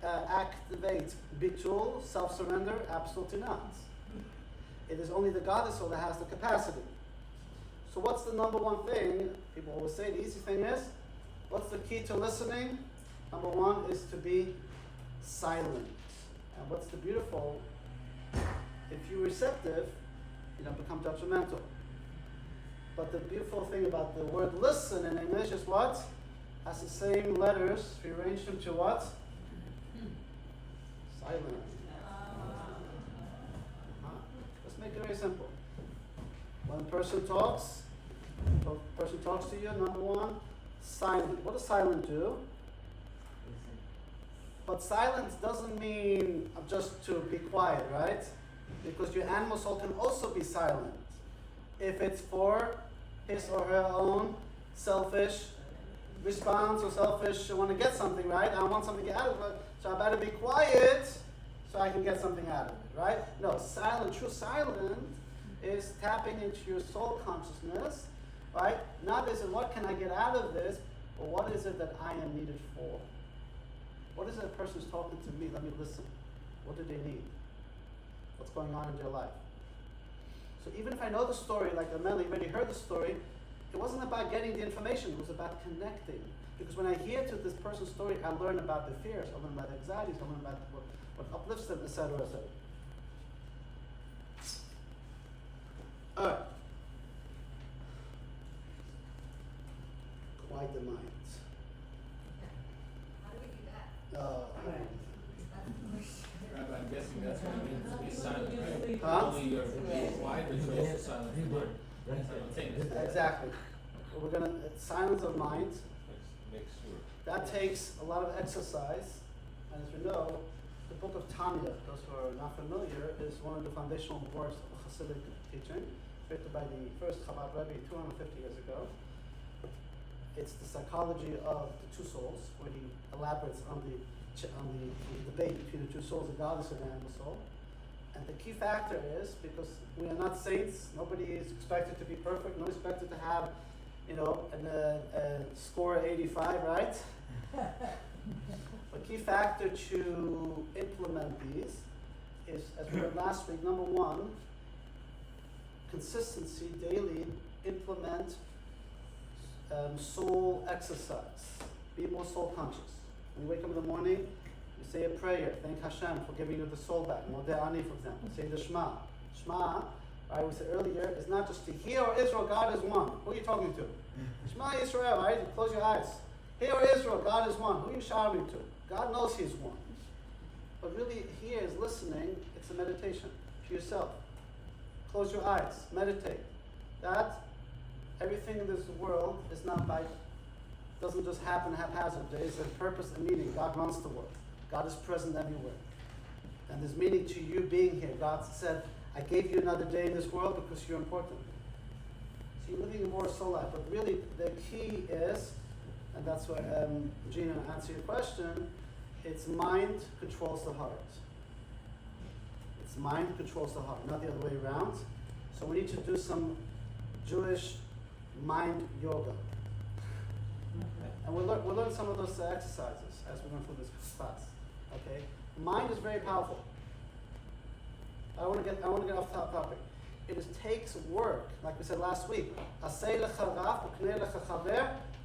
activate bitul, self-surrender? Absolutely not. It is only the goddess soul that has the capacity. So what's the number one thing? People always say the easy thing is, what's the key to listening? Number one is to be silent. And what's the beautiful? If you're receptive, you don't become judgmental. But the beautiful thing about the word listen in English is what? Has the same letters, if you arrange them to what? Silent. Let's make it very simple. When a person talks to you, number one, silent. What does silent do? But silence doesn't mean just to be quiet, right? Because your animal soul can also be silent. If it's for his or her own selfish response or selfish, I want to get something, right? I want something out of it, so I better be quiet so I can get something out of it, right? No, true silence is tapping into your soul consciousness, right? Not is it what can I get out of this, but what is it that I am needed for? What is it a person's talking to me? Let me listen. What do they need? What's going on in their life? So even if I know the story, like Amelie already heard the story, it wasn't about getting the information, it was about connecting. Because when I hear to this person's story, I learn about the fears, I learn about the anxieties, I learn about what uplifts them, etc., etc. Alright. Quiet the mind. How do we do that? Rabbi, I'm guessing that's what it means to be silent, right? Huh? Only you're being quiet, but you're also silent in mind. That's what I'm saying. Exactly. We're gonna silence of mind. Make sure. That takes a lot of exercise, and as we know, the book of Tanya, those who are not familiar, is one of the foundational works of Hasidic teaching, written by the first Chabad Rebbe 250 years ago. It's the psychology of the two souls, where he elaborates on the debate between the two souls, the goddess and the animal soul. And the key factor is, because we are not saints, nobody is expected to be perfect, no expected to have, a score 85, right? The key factor to implement these is, as we heard last week, number one, consistency, daily, implement soul exercise. Be more soul conscious. When you wake up in the morning, you say a prayer, thank Hashem for giving you the soul back. Modeh Ani, for example. Say the Shema. Shema, right, we said earlier, is not just to hear, O Israel, God is one. Who are you talking to? Shema Israel, right? You close your eyes. Hear, O Israel, God is one. Who are you shouting to? God knows He's one. But really, here is listening, it's a meditation to yourself. Close your eyes, meditate. That everything in this world is not doesn't just happen haphazard. There is a purpose and meaning. God runs the world. God is present everywhere. And there's meaning to you being here. God said, I gave you another day in this world because you're important. So you're living a more soul life. But really, the key is, and that's why Gina answered your question, it's mind controls the heart. It's mind controls the heart, not the other way around. So we need to do some Jewish mind yoga. And we'll learn some of those exercises as we go through this class. Okay? Mind is very powerful. I want to get off topic. It takes work, like we said last week.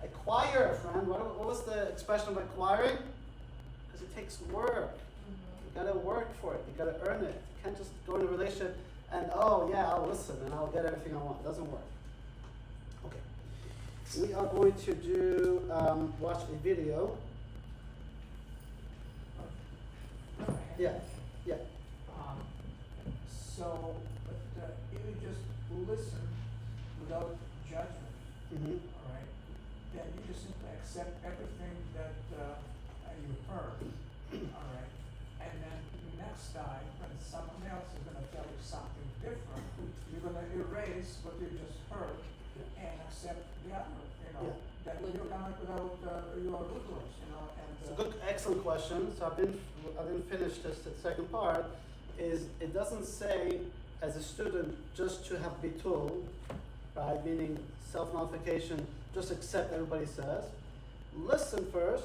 Acquire a friend. What was the expression of acquiring? Because it takes work. You gotta work for it. You gotta earn it. You can't just go in a relationship and I'll listen and I'll get everything I want. It doesn't work. Okay. We are going to do watch a video. Yeah. So, but if you just listen without judgment, Mm-hmm. all right, then you just simply accept everything that you heard, all right, and then next time when someone else is gonna tell you something different, you're gonna erase what you just heard and accept the other, you know, Yeah. that you're coming without your rulers, you know, and. It's a good, excellent question. So I didn't finish this. The second part is it doesn't say as a student just to have bitul, right? Meaning self-nullification, just accept everybody says. Listen first,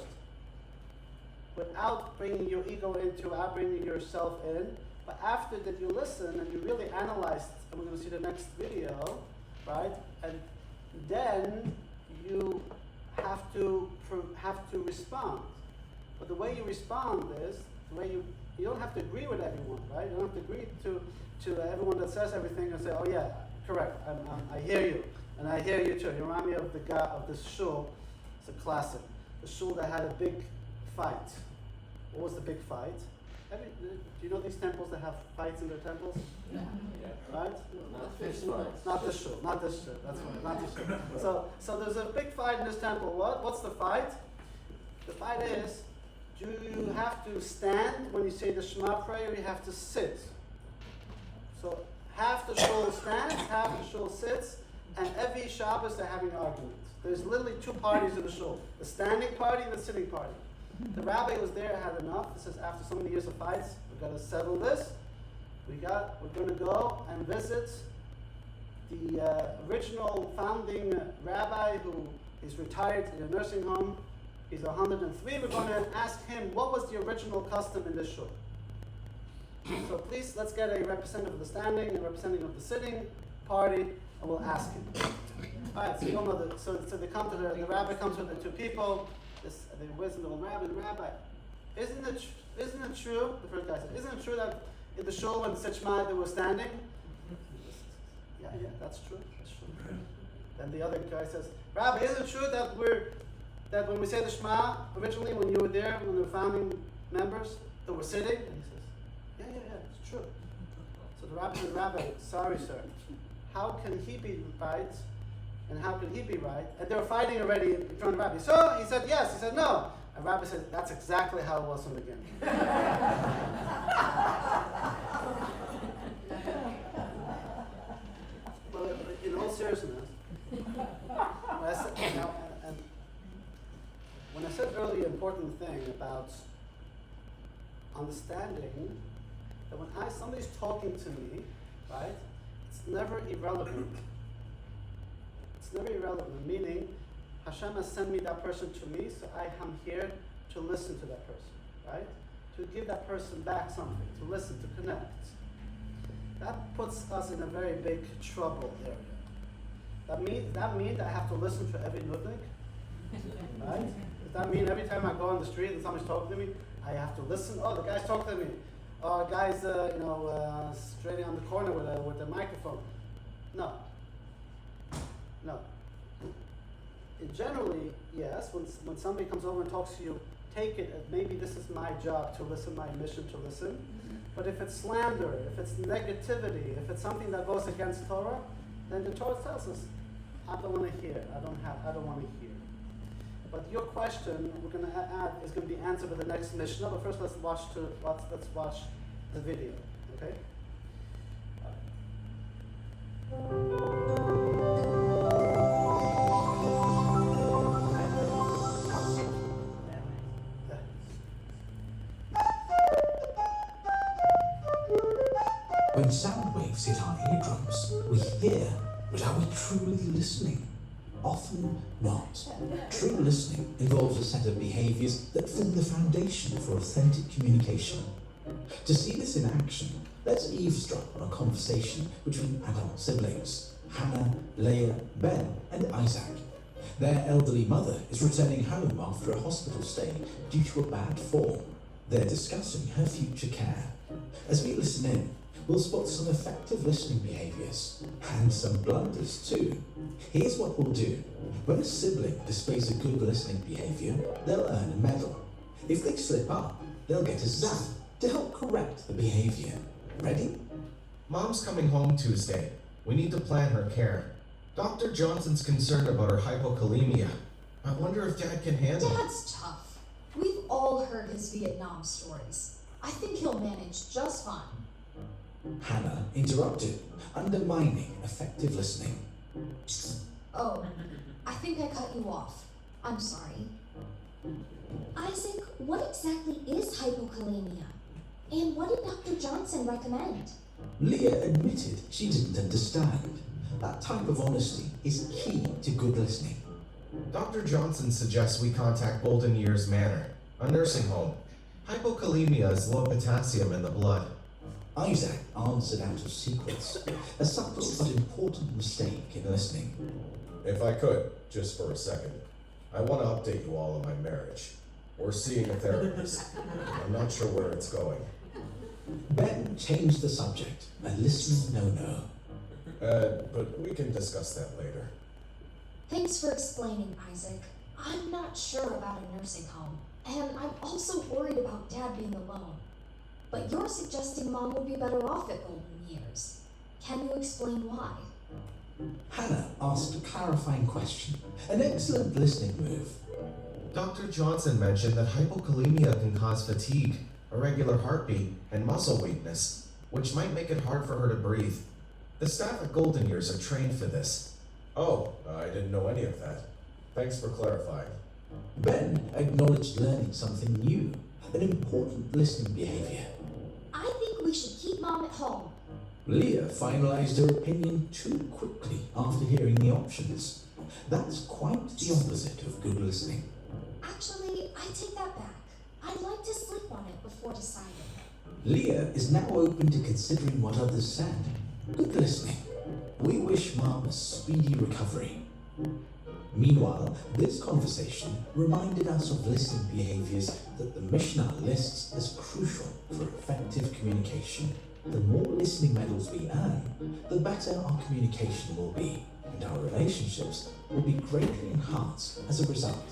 without bringing your ego into, without bringing yourself in. But after that you listen and you really analyze, and we're going to see the next video, right? And then you have to respond. But the way you respond is the way you don't have to agree with everyone, right? You don't have to agree to everyone that says everything and say, oh yeah, correct, I hear you, and I hear you too. You remind me of the guy of this shul. It's a classic. The shul that had a big fight. What was the big fight? Do you know these temples that have fights in their temples? Yeah. Right? Not fist fights. Not this shul. Not this shul. That's right. Not this shul. So there's a big fight in this temple. What's the fight? The fight is, do you have to stand when you say the Shema prayer, or you have to sit? So half the shul stands, half the shul sits, and every Shabbos they're having arguments. There's literally two parties in the shul: the standing party and the sitting party. The rabbi was there, had enough. He says, after so many years of fights, we've got to settle this. We're going to go and visit the original founding rabbi who is retired in a nursing home. He's 103. We're going to ask him what was the original custom in this shul. So please, let's get a representative of the standing and a representative of the sitting party, and we'll ask him. All right. So you all know that. So they come to the rabbi comes with the two people. The wisdom of the rabbi. Isn't it true? The first guy said, "Isn't it true that in the shul when said Shema they were standing?" Yeah, that's true. That's true. Then the other guy says, "Rabbi, isn't it true that when we say the Shema originally when you were there, when the founding members that were sitting?" And he says, "Yeah, it's true." So the rabbi said, "Rabbi, sorry, sir. How can he be right? And how can he be right?" And they were fighting already in front of Rabbi. So he said yes. He said no. And Rabbi said, "That's exactly how it was from the beginning." Well, in all seriousness, when I said earlier, important thing about understanding that when somebody's talking to me, right, it's never irrelevant. It's never irrelevant, meaning Hashem has sent me that person to me, so I am here to listen to that person, right? To give that person back something, to listen, to connect. That puts us in a very big trouble area. That means I have to listen to every nudnik, right? Does that mean every time I go on the street and somebody's talking to me, I have to listen? Oh, the guy's talking to me. Oh, the guy's straight on the corner with a microphone. No. Generally, yes, when somebody comes over and talks to you, take it as maybe this is my job to listen, my mission to listen. But if it's slander, if it's negativity, if it's something that goes against Torah, then the Torah tells us, I don't want to hear. I don't want to hear. But your question we're going to add is going to be answered with the next Mishnah. But first, let's watch the video. Okay. When sound waves hit our eardrums, we hear, but are we truly listening? Often not. True listening involves a set of behaviors that form the foundation for authentic communication. To see this in action, let's eavesdrop on a conversation between adult siblings, Hannah, Leah, Ben, and Isaac. Their elderly mother is returning home after a hospital stay due to a bad fall. They're discussing her future care. As we listen in, we'll spot some effective listening behaviors, and some blunders too. Here's what we'll do. When a sibling displays a good listening behavior, they'll earn a medal. If they slip up, they'll get a zap to help correct the behavior. Ready? Mom's coming home Tuesday. We need to plan her care. Dr. Johnson's concerned about her hypokalemia. I wonder if Dad can handle it. Dad's tough. We've all heard his Vietnam stories. I think he'll manage just fine. Hannah interrupted, undermining effective listening. Oh, I think I cut you off. I'm sorry. Isaac, what exactly is hypokalemia? And what did Dr. Johnson recommend? Leah admitted she didn't understand. That type of honesty is key to good listening. Dr. Johnson suggests we contact Golden Years Manor, a nursing home. Hypokalemia is low potassium in the blood. Isaac answered out of sequence, a subtle but important mistake in listening. If I could, just for a second, I want to update you all on my marriage. We're seeing a therapist. I'm not sure where it's going. Ben changed the subject, a listening no-no. But we can discuss that later. Thanks for explaining, Isaac. I'm not sure about a nursing home, and I'm also worried about Dad being alone. But you're suggesting Mom would be better off at Golden Years. Can you explain why? Hannah asked a clarifying question, an excellent listening move. Dr. Johnson mentioned that hypokalemia can cause fatigue, irregular heartbeat, and muscle weakness, which might make it hard for her to breathe. The staff at Golden Years are trained for this. Oh, I didn't know any of that. Thanks for clarifying. Ben acknowledged learning something new, an important listening behavior. I think we should keep Mom at home. Leah finalized her opinion too quickly after hearing the options. That's quite the opposite of good listening. Actually, I take that back. I'd like to sleep on it before deciding. Leah is now open to considering what others said. Good listening. We wish Mom a speedy recovery. Meanwhile, this conversation reminded us of listening behaviors that the Mishnah lists as crucial for effective communication. The more listening medals we earn, the better our communication will be, and our relationships will be greatly enhanced as a result.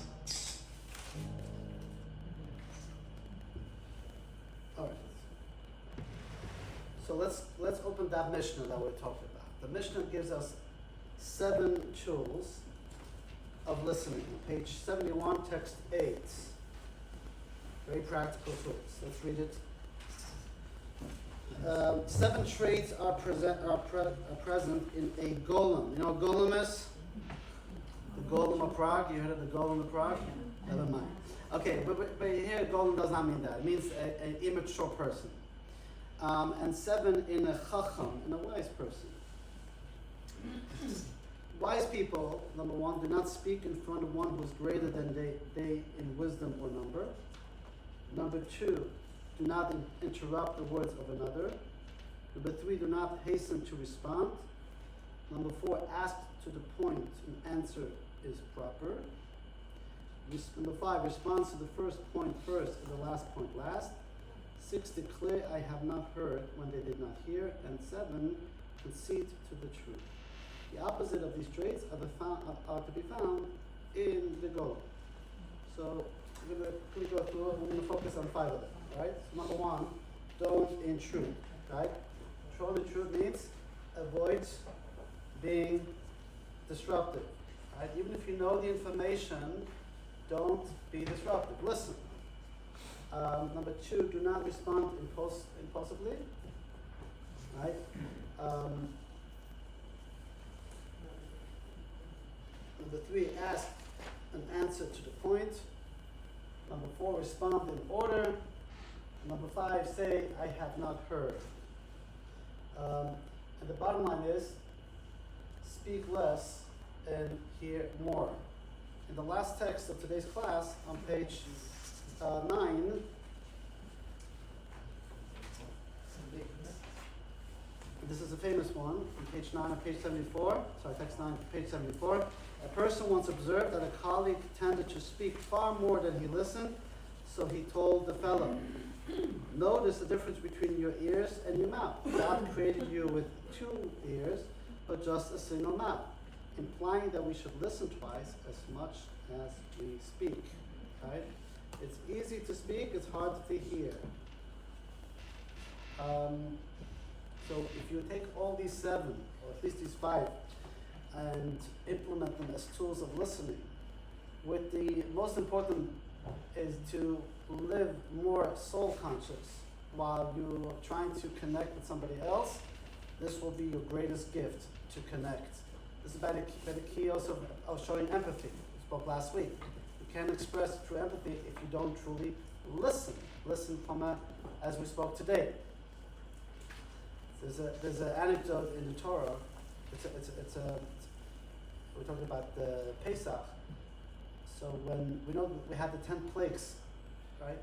All right. So let's open that Mishnah that we're talking about. The Mishnah gives us 7 tools of listening. Page 71, text 8. Very practical tools. Let's read it. 7 traits are present in a golem. You know what a golem is? The golem of Prague. You heard of the golem of Prague? Never mind. Okay, but here golem does not mean that. It means an immature person. And 7 in a chacham, in a wise person. Wise people, number 1, do not speak in front of one who is greater than they in wisdom or number. Number 2, do not interrupt the words of another. Number 3, do not hasten to respond. Number 4, ask to the point and answer is proper. Number 5, response to the first point first and the last point last. 6, declare I have not heard when they did not hear. And 7, concede to the truth. The opposite of these traits are to be found in the golem. So we're going to quickly go through it. We're going to focus on 5 of them. Right? So number 1, don't intrude. Right? Don't intrude means avoid being disruptive. Right? Even if you know the information, don't be disruptive. Listen. Number 2, do not respond impulsively. Right? Number 3, ask an answer to the point. Number 4, respond in order. Number 5, say, I have not heard. And the bottom line is, speak less and hear more. In the last text of today's class, on page 9, this is a famous one, on page 9 and page 74, sorry, text 9, page 74. A person once observed that a colleague tended to speak far more than he listened, so he told the fellow, notice the difference between your ears and your mouth. God created you with 2 ears, but just a single mouth, implying that we should listen twice as much as we speak. Right? It's easy to speak, it's hard to hear. So if you take all these 7, or at least these 5, and implement them as tools of listening. With the most important is to live more soul conscious while you're trying to connect with somebody else. This will be your greatest gift to connect. This is by the key also of showing empathy. We spoke last week. You can't express true empathy if you don't truly listen. Listen as we spoke today. There's an anecdote in the Torah. We're talking about the Pesach. So when we had the 10 plagues, right?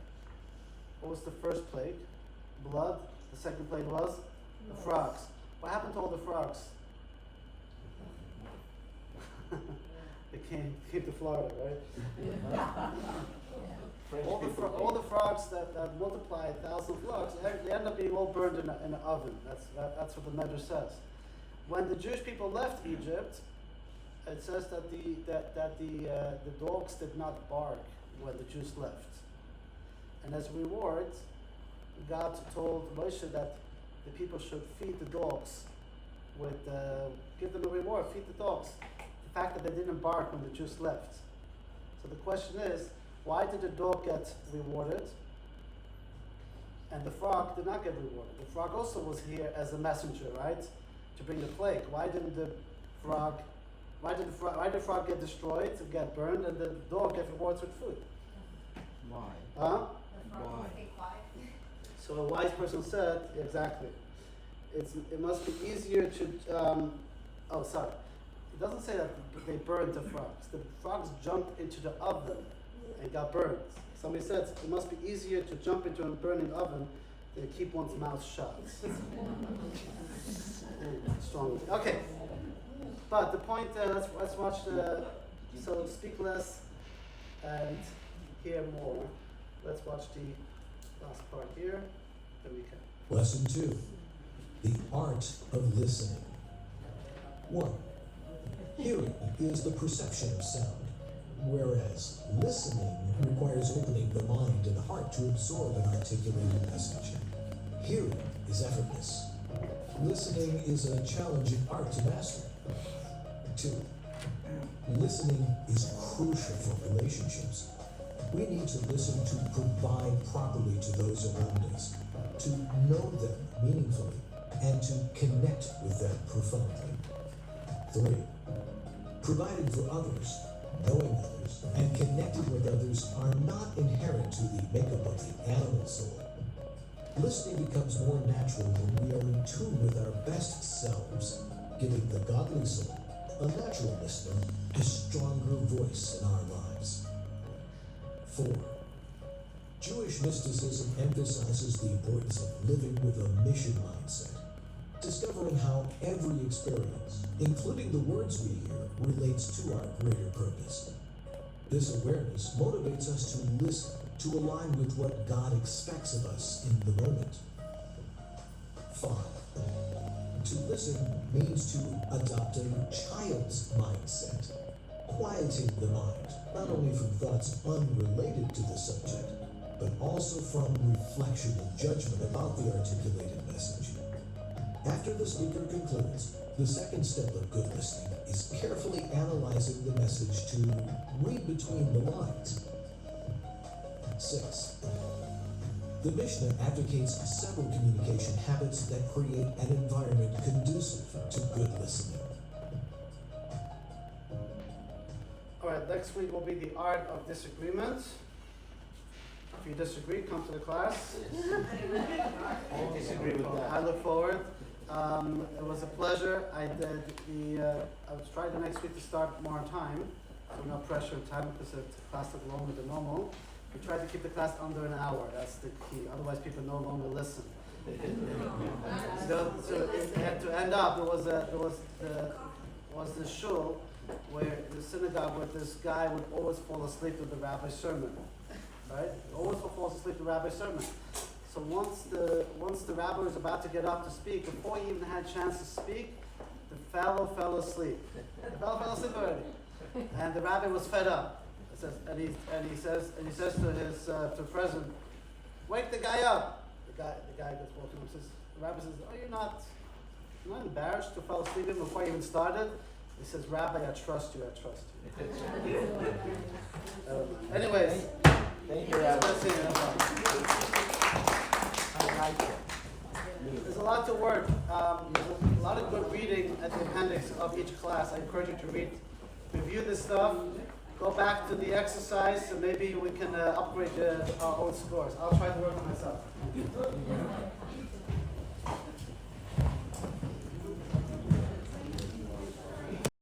What was the first plague? Blood. The second plague was the frogs. What happened to all the frogs? They came to Florida, right? All the frogs that multiply 1,000 frogs, they end up being all burned in an oven. That's what the Medrash says. When the Jewish people left Egypt, it says that the dogs did not bark when the Jews left. And as a reward, God told Moshe that the people should feed the dogs give them a reward, feed the dogs. The fact that they didn't bark when the Jews left. So the question is, why did the dog get rewarded and the frog did not get rewarded? The frog also was here as a messenger, right? To bring the plague. Why did the frog get destroyed, get burned, and the dog get rewarded with food? Why? Huh? Why? So a wise person said, exactly. It must be easier to. It doesn't say that they burned the frogs. The frogs jumped into the oven and got burned. Somebody said it must be easier to jump into a burning oven than keep one's mouth shut. Strongly. Okay. But the point, let's watch so speak less and hear more. Let's watch the last part here, then we can. Lesson 2. The art of listening. 1. Hearing is the perception of sound, whereas listening requires opening the mind and heart to absorb an articulated message. Hearing is effortless. Listening is a challenging art to master. 2. Listening is crucial for relationships. We need to listen to provide properly to those around us, to know them meaningfully, and to connect with them profoundly. 3. Providing for others, knowing others, and connecting with others are not inherent to the makeup of the animal soul. Listening becomes more natural when we are in tune with our best selves, giving the godly soul, a natural listener, a stronger voice in our lives. 4. Jewish mysticism emphasizes the importance of living with a mission mindset, discovering how every experience, including the words we hear, relates to our greater purpose. This awareness motivates us to listen, to align with what God expects of us in the moment. 5. To listen means to adopt a child's mindset, quieting the mind, not only from thoughts unrelated to the subject, but also from reflection and judgment about the articulated message. After the speaker concludes, the second step of good listening is carefully analyzing the message to read between the lines. 6. The Mishnah advocates several communication habits that create an environment conducive to good listening. All right, next week will be the art of disagreement. If you disagree, come to the class. I disagree with that. I look forward. It was a pleasure. I was trying the next week to start more on time, so no pressure on time because the class took longer than normal. We tried to keep the class under an hour. That's the key. Otherwise, people no longer listen. So it had to end up. There was the shul where the synagogue where this guy would always fall asleep with the rabbi's sermon. Right? Always falls asleep with the rabbi's sermon. So once the rabbi was about to get up to speak, before he even had a chance to speak, the fellow fell asleep. The fellow fell asleep already, and the rabbi was fed up. And he says to his to the president, "Wake the guy up." The guy gets woken up. The rabbi says, "Oh, you're not embarrassed to fall asleep even before you even started?" He says, Rabbi, I trust you, I trust you. Anyways, Thank you, that's Rabbi. what I'm saying, no problem. I like it. There's a lot to work. There's a lot of good reading at the appendix of each class. I encourage you to review this stuff, go back to the exercise, so maybe we can upgrade our own scores. I'll try to work on myself.